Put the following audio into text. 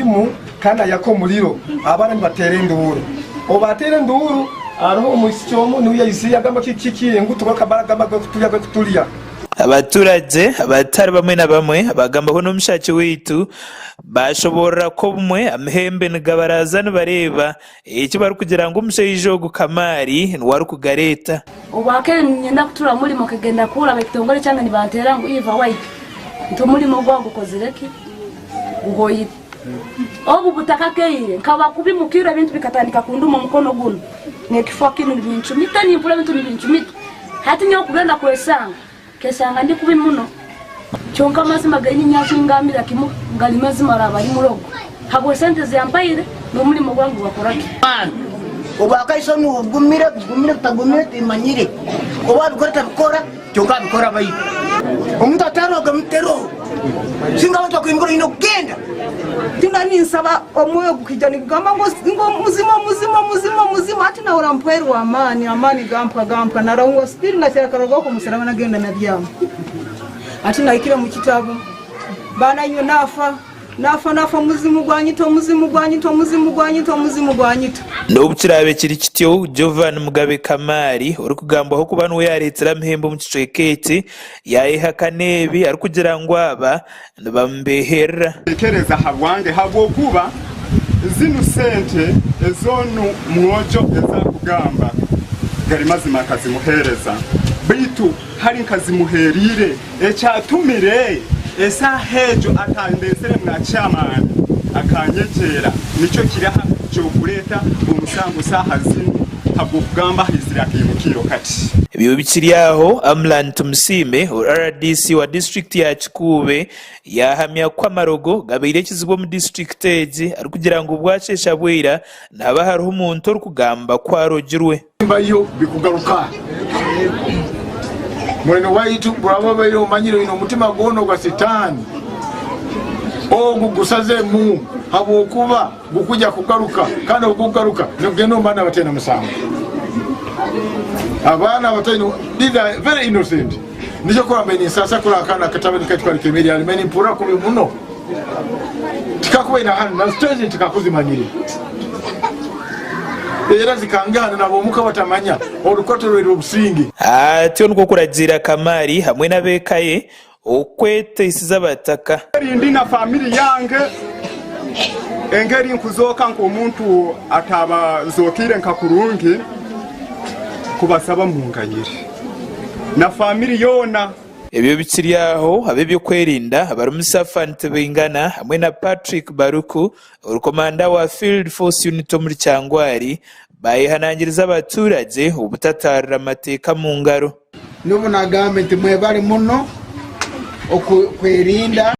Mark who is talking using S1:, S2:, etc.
S1: simu kana yako muliro abana nibatere nduru obatere nduru ariho umusyomo niwe yayisi yagamba kikiye ngutuka kabaraga kutulia
S2: abaturage abatari bamwe na bamwe bagambaho n'umushaki witu bashobora ko bumwe amhembe n'gabarazana bareba icyo bari kugira ngo umusheyijo gukamari wari kugareta
S3: ubake nyenda kutura muri mo kagenda kura bakitongore cyangwa nibantera ngo iva wayi nto muri mo gwango kozireki ngo yi obu butaka keire kaba kubimukira ibintu bikatandika kunduma mukono guno nekifwa kinu bintu mitani impula bintu bintu mit hati nyo kugenda kwesanga kesanga ndi kubimuno cyonka mazima gani nyashingamira kimu ngali mazima rabari murogo habo sente ziambaire no muri mo gwango bakoraki
S4: ubaka iso nu gumire tagumire imanyire oba bikoreta bikora cyonka bikora bayi umuntu ataro gamtero singa mtu kwingoro ino genda
S5: tinani nsaba omoyo gukijana gamba ngo muzima ati na urampweru amani gampa narango still na cyakarogo ko musarama nagenda na byamo ati na ikira mu kitabu bana yo nafa muzimu gwanyito
S2: n'ubukirabe kiri kityo Jovan Mugabe Kamari uri kugambaho kuba n'uwo yaretsera amhembo mu kicweketi yayihakanebi ari kugira ngo aba bambehera
S6: kereza habwange habwokuba zinu sente ezonu mwojo eza kugamba gari mazima kazimuhereza bitu hari kazimuherire echatumire esa hejo atandesere mwa chamani akanyekera nico kiraha cyo kureta umusango saha zinu habwo kugamba hizira kimukiro kati
S2: ibiyo bikiri aho Amlan Tumsime RDC wa district ya Kikuube yahamya kwa marogo gabire kizibwo mu district eji ari kugira ngo ubwacesha bwira naba hariho umuntu uri kugamba kwa rogirwe
S1: mbayo bikugaruka mwene waitu burabo bayo manyiro ino mutima gono gwa satani ogu gusaze mu habo kuba gukujya kugaruka kandi ukugaruka nogeno mana batena musango abana bateno dida very innocent nijo ko ameni sasa kula kana katabeni katika kemeri alimeni pura kumi muno tikakuba ina hana na stage tikakuzimanyire era zikangana nabo muka batamanya orukoto rwero busingi
S2: ati nuko kuragira Kamari hamwe nabekaye okwete isiza bataka
S6: ndi na family yange engeri nkuzoka nko umuntu atabazokire nkakurungi kubasaba munganyire na family yona
S2: ebyo bikiri aho abebyo kwerinda abarumusafante bingana hamwe na Patrick Baruku urukomanda wa Field Force Unit muri Cyangwari bayihanangiriza abaturage ubutatarira amateka mu ngaro
S1: n'ubu na government mwe bari muno okwerinda